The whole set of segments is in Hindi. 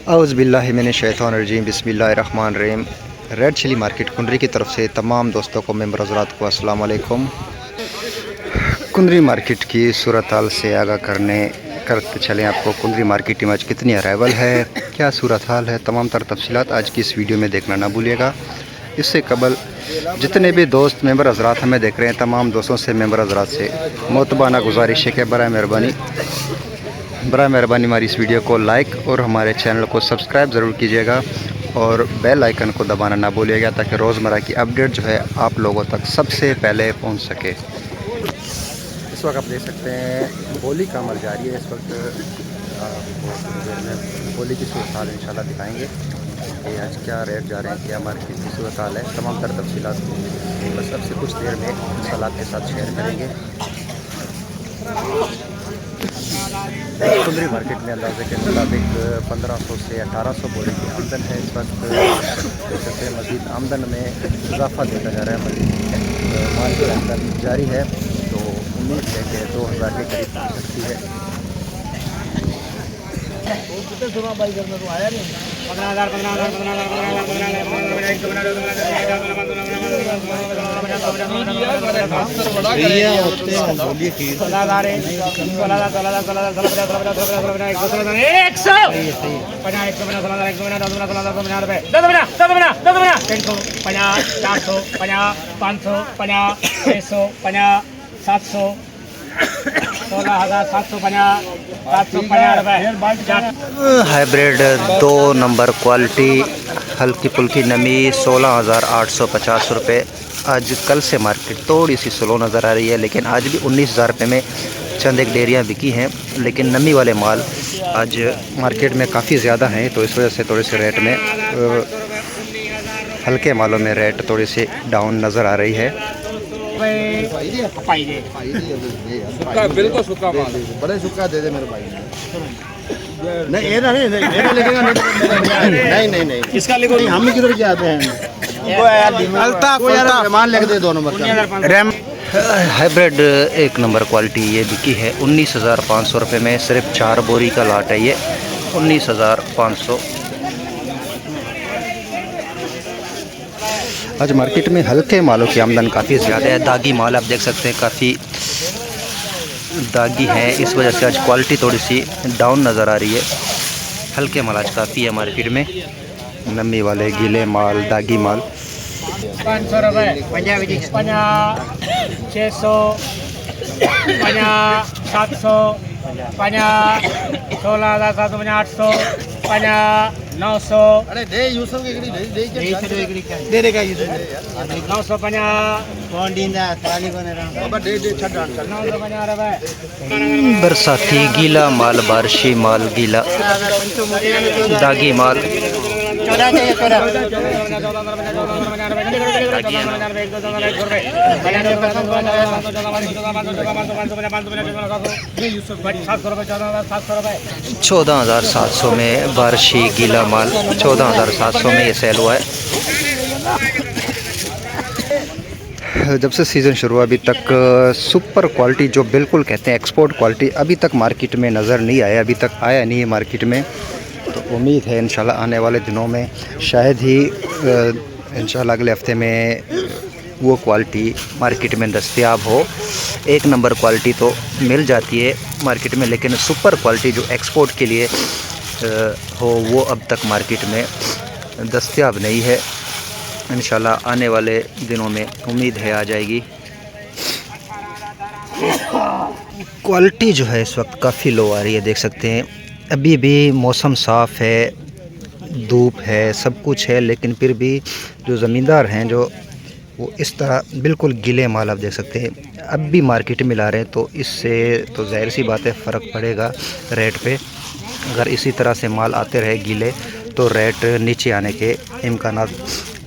औज़ बिल्लाहि मिनश शैतानिर रजीम बिस्मिल्लाहिर्रहमानिर्रहीम। रेड चिली मार्केट कुंडरी की तरफ से तमाम दोस्तों को, मेंबर हज़रात को अस्सलाम वालेकुम। कुंडरी मार्केट की सूरत हाल से आगाह करते चलें आपको। कुंडरी मार्केट में आज कितनी अराइवल है, क्या सूरत हाल है, तमाम तर तफसीलात आज की इस वीडियो में देखना ना भूलिएगा। इससे कबल जितने भी दोस्त मेंबर हज़रात हमें देख रहे हैं, तमाम दोस्तों से, मेंबर हज़रात से मोतबाना गुजारिश है कि बराए मेहरबानी हमारी इस वीडियो को लाइक और हमारे चैनल को सब्सक्राइब ज़रूर कीजिएगा और बेल आइकन को दबाना ना भूलिएगा, ताकि रोज़मर्रा की अपडेट जो है आप लोगों तक सबसे पहले पहुंच सके। इस वक्त आप देख सकते हैं बोली का अमल जारी है। इस वक्त थोड़ी देर में बोली की सूरत हाल इंशाल्लाह दिखाएंगे कि आज क्या रेट जा रहे हैं, क्या मार्केट की सूरत हाल है। तमाम तर तफसीलात बस अब से कुछ देर में इंशाल्लाह आपके साथ शेयर करेंगे। कुंडरी मार्केट में अंदाजे के मुताबिक 1500 से 1800 बोरी की आमदन है। इस वक्त जैसे मज़ीद आमदन में इजाफा देखा जा रहा है, मज़ीद माल की आमदन जारी है, तो उम्मीद है कि 2000 के करीब पहुँच सकती है। हाइब्रिड 2 नंबर क्वालिटी हल्की फुल्की नमी 16,850 रुपये। आज कल से मार्केट थोड़ी सी स्लो नज़र आ रही है, लेकिन आज भी 19,000 रुपये में चंद एक डेरियाँ बिकी हैं, लेकिन नमी वाले माल आज मार्केट में काफ़ी ज़्यादा हैं, तो इस वजह से थोड़े से रेट में हल्के मालों में रेट थोड़ी सी डाउन नज़र आ रही है। बिल्कुल सूखा माल बड़े सूखा दे दे मेरे भाई। नहीं ये लगेगा नहीं इसका लिखो। हम किधर के आते हैं मान लिख दे 2 नंबर का हाइब्रिड 1 नंबर क्वालिटी ये बिकी है 19,500 रुपये में। सिर्फ 4 बोरी का लाट है ये, 19,500। आज मार्केट में हल्के मालों की आमदन काफ़ी ज़्यादा है। दागी माल आप देख सकते हैं काफ़ी दागी है, इस वजह से आज क्वालिटी थोड़ी सी डाउन नज़र आ रही है। हल्के माल आज काफ़ी है मार्केट में, नमी वाले गीले माल, दागी माल। 500 रुपये, 50, 600, 700, 16,750, 800, 900। अरे दे यूसुफ की दे दे देगा यूसुफ 950 बरसाती गीला माल, बारिशी माल गीला, दागी माल। ₹14,700 14,700 में बारिशी गीला माल 14,700 में ये सेल हुआ है। जब से सीज़न शुरू हुआ अभी तक सुपर क्वालिटी जो बिल्कुल कहते हैं एक्सपोर्ट क्वालिटी अभी तक मार्केट में नज़र नहीं आया, अभी तक आया नहीं है मार्केट में। तो उम्मीद है इंशाल्लाह आने वाले दिनों में शायद ही इंशाल्लाह अगले हफ्ते में वो क्वालिटी मार्केट में दस्तयाब हो। 1 नंबर क्वालिटी तो मिल जाती है मार्केट में, लेकिन सुपर क्वालिटी जो एक्सपोर्ट के लिए हो वो अब तक मार्केट में दस्तयाब नहीं है। इंशाल्लाह आने वाले दिनों में उम्मीद है आ जाएगी। क्वालिटी जो है इस वक्त काफ़ी लो आ रही है, देख सकते हैं। अभी भी मौसम साफ़ है, धूप है, सब कुछ है, लेकिन फिर भी जो ज़मींदार हैं जो वो इस तरह बिल्कुल गीले माल आप देख सकते हैं अब भी मार्केट में ला रहे हैं, तो इससे तो ज़ाहिर सी बात है फ़र्क पड़ेगा रेट पे। अगर इसी तरह से माल आते रहे गीले तो रेट नीचे आने के इम्कानात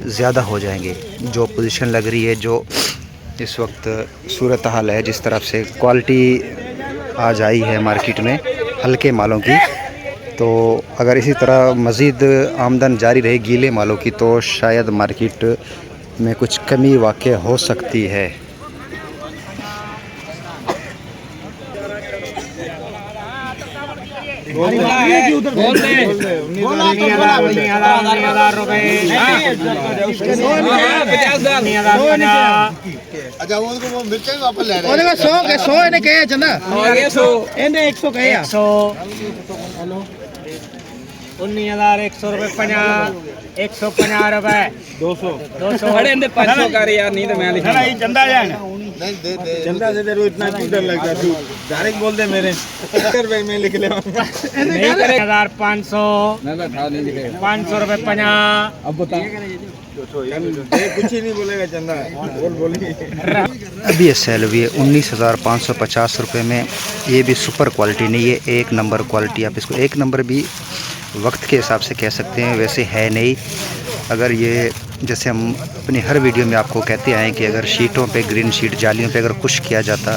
ज़्यादा हो जाएंगे। जो पोजीशन लग रही है, जो इस वक्त सूरत हाल है, जिस तरफ से क्वालिटी आज आई है मार्केट में हल्के मालों की, तो अगर इसी तरह मज़ीद आमदन जारी रहे गीले मालों की तो शायद मार्केट में कुछ कमी वाक़ई हो सकती है। अच्छा वो मिर्चा वापस ले रहे ਉਹਦੇ ਕੋਲ 100 ਕੇ 100 ਇਹਨੇ ਕਹੇ ਚੰਦਾ ਇਹਨੇ 100 ਕਹੇ ਆ 100 19,100 रुपए 50 150 रुपए 200 बड़े अंदर 500 कर यार नहीं तो मैं लिखा नहीं चंदा दे दे चंदा दे दे इतना क्यों डर लगता तू डायरेक्ट बोल दे मेरे रुपए में लिख ले नहीं करे 1,500 मैं था नहीं लिखे 500 रुपए 50 अब बता कुछ ही नहीं बोलेगा चंदा बोलिए अभी ये सेल हुई है 19,550 रुपये में। ये भी सुपर क्वालिटी नहीं है, एक नंबर क्वालिटी। आप इसको एक नंबर भी वक्त के हिसाब से कह सकते हैं, वैसे है नहीं। अगर ये जैसे हम अपनी हर वीडियो में आपको कहते आए कि अगर शीटों पे ग्रीन शीट जालियों पे अगर खुश किया जाता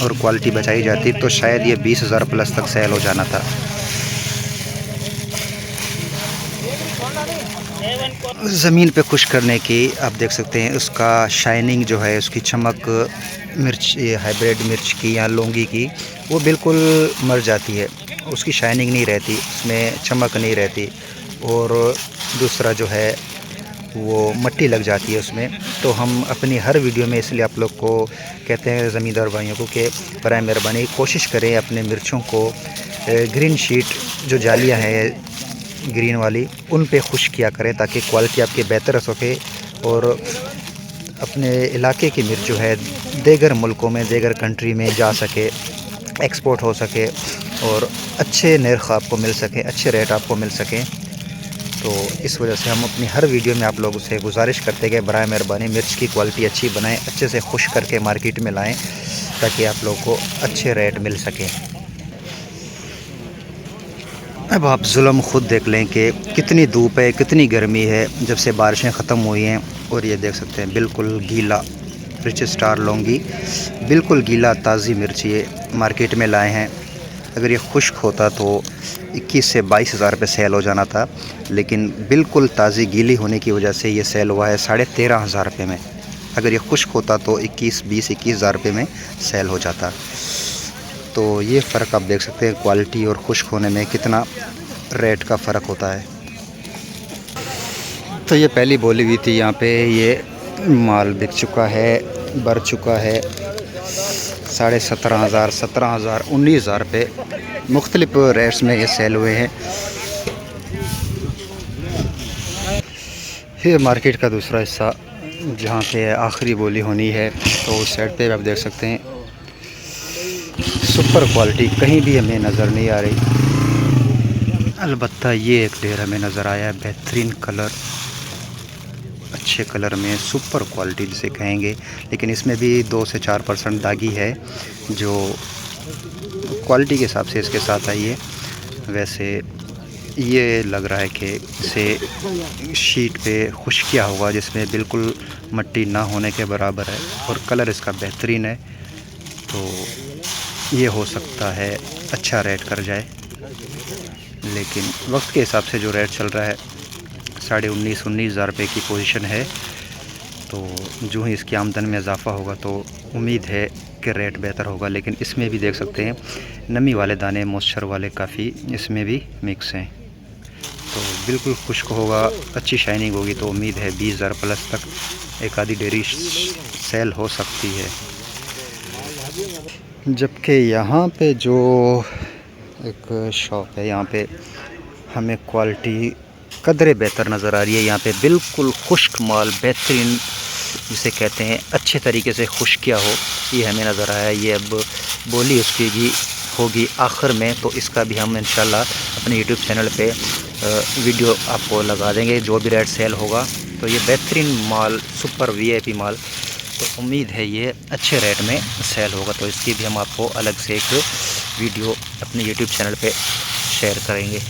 और क्वालिटी बचाई जाती तो शायद ये 20,000 प्लस तक सेल हो जाना था। ज़मीन पे खुश करने की आप देख सकते हैं उसका शाइनिंग जो है, उसकी चमक मिर्च, ये हाइब्रिड मिर्च की या लौंगी की, वो बिल्कुल मर जाती है, उसकी शाइनिंग नहीं रहती, उसमें चमक नहीं रहती। और दूसरा जो है वो मट्टी लग जाती है उसमें। तो हम अपनी हर वीडियो में इसलिए आप लोग को कहते हैं ज़मींदार भाइयों को कि बराए मेहरबानी कोशिश करें अपने मिर्चों को ग्रीन शीट जो जालियाँ हैं ग्रीन वाली उन पे खुश किया करें ताकि क्वालिटी आपकी बेहतर हो सके और अपने इलाके की मिर्च जो है दीगर मुल्कों में, दीगर कंट्री में जा सके, एक्सपोर्ट हो सके और अच्छे नर्ख आपको मिल सके, अच्छे रेट आपको मिल सके। तो इस वजह से हम अपनी हर वीडियो में आप लोगों से गुजारिश करते हैं कि बराए मेहरबानी मिर्च की क्वालिटी अच्छी बनाएं, अच्छे से खुश करके मार्केट में लाएं ताकि आप लोगों को अच्छे रेट मिल सकें। अब आप जुल्म ख़ुद देख लें कि कितनी धूप है, कितनी गर्मी है जब से बारिशें ख़त्म हुई हैं। और ये देख सकते हैं बिल्कुल गीला रिच स्टार लौंगी, बिल्कुल गीला ताज़ी मिर्च ये मार्केट में लाए हैं। अगर ये खुश्क होता तो 21 से 22,000 रुपये सेल हो जाना था, लेकिन बिल्कुल ताज़ी गीली होने की वजह से ये सेल हुआ है 13,500 रुपये में। अगर ये खुश्क होता तो 21,000 रुपये में सेल हो जाता। तो ये फ़र्क आप देख सकते हैं क्वालिटी और खुश्क होने में कितना रेट का फ़र्क होता है। तो ये पहली बोली हुई थी, यहाँ पे ये माल बिक चुका है, बढ़ चुका है 17,500, 17,000, 19,000 रुपये मुख्तलिफ रेट्स में ये सेल हुए हैं। ये मार्केट का दूसरा हिस्सा जहाँ पे आखिरी बोली होनी है, तो उस साइड पे आप देख सकते हैं सुपर क्वालिटी कहीं भी हमें नज़र नहीं आ रही। अलबत्ता ये एक ढेर हमें नज़र आया है, बेहतरीन कलर, अच्छे कलर में सुपर क्वालिटी जिसे कहेंगे, लेकिन इसमें भी 2 से 4% दागी है जो क्वालिटी के हिसाब से इसके साथ आई है। वैसे ये लग रहा है कि इसे शीट पे खुश किया होगा जिसमें बिल्कुल मट्टी ना होने के बराबर है और कलर इसका बेहतरीन है, तो ये हो सकता है अच्छा रेट कर जाए। लेकिन वक्त के हिसाब से जो रेट चल रहा है 19,500 रुपये की पोजीशन है, तो जो ही इसकी आमदन में इजाफ़ा होगा तो उम्मीद है कि रेट बेहतर होगा। लेकिन इसमें भी देख सकते हैं नमी वाले दाने, मॉइस्चर वाले काफ़ी इसमें भी मिक्स हैं, तो बिल्कुल खुश्क होगा, अच्छी शाइनिंग होगी, तो उम्मीद है 20,000 प्लस तक एक आधी डेयरी सेल हो सकती है। जबकि यहाँ पे जो एक शॉप है, यहाँ पे हमें क्वालिटी कदरे बेहतर नज़र आ रही है। यहाँ पे बिल्कुल खुश्क माल, बेहतरीन जिसे कहते हैं अच्छे तरीके से खुश्क किया हो, ये हमें नज़र आया। ये अब बोली उसकी भी होगी आखिर में, तो इसका भी हम इंशाल्लाह अपने यूट्यूब चैनल पे वीडियो आपको लगा देंगे जो भी रेट सेल होगा। तो ये बेहतरीन माल, सुपर VIP माल, तो उम्मीद है ये अच्छे रेट में सेल होगा, तो इसकी भी हम आपको अलग से एक वीडियो अपने यूट्यूब चैनल पे शेयर करेंगे।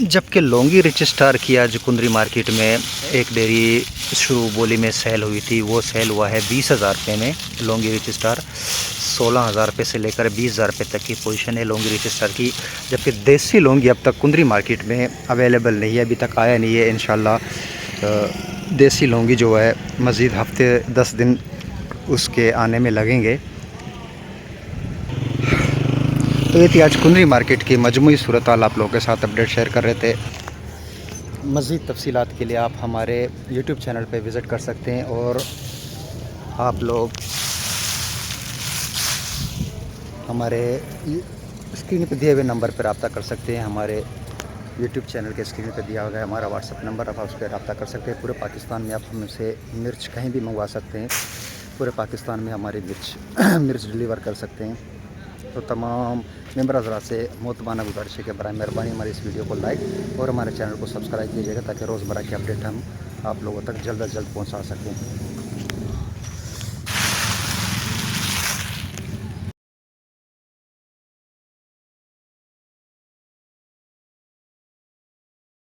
जबकि लौंगी रिच स्टार की आज कुंदरी मार्केट में एक डेयरी शुरू बोली में सेल हुई थी, वो सेल हुआ है 20,000 रुपये में। लौंगी रिच स्टार 16,000 रुपये से लेकर 20,000 रुपये तक की पोजीशन है लौंगी रिच स्टार की। जबकि देसी लौंगी अब तक कुंदरी मार्केट में अवेलेबल नहीं है, अभी तक आया नहीं है। इंशाल्लाह देसी लौंगी जो है मज़ीद हफ्ते 10 दिन उसके आने में लगेंगे। तो तो ये थी आज कुंदरी मार्केट की मजमूई सूरत हाल, आप लोगों के साथ अपडेट शेयर कर रहे थे। मज़ीद तफसीलात के लिए आप हमारे YouTube चैनल पे विज़िट कर सकते हैं और आप लोग हमारे स्क्रीन पे दिए हुए नंबर पर रब्ता कर सकते हैं। हमारे YouTube चैनल के स्क्रीन पे दिया गया हमारा WhatsApp नंबर, आप उस पर रब्ता कर सकते हैं। पूरे पाकिस्तान में आप हमसे मिर्च कहीं भी मंगवा सकते हैं, पूरे पाकिस्तान में हमारी मिर्च डिलीवर कर सकते हैं। तो तमाम मेंबर हज़रात से मोतबाना गुजारिश है कि बराए मेहरबानी हमारी इस वीडियो को लाइक और हमारे चैनल को सब्सक्राइब कीजिएगा ताकि रोज़मर्रा के अपडेट हम आप लोगों तक जल्द अज जल्द पहुँचा सकें।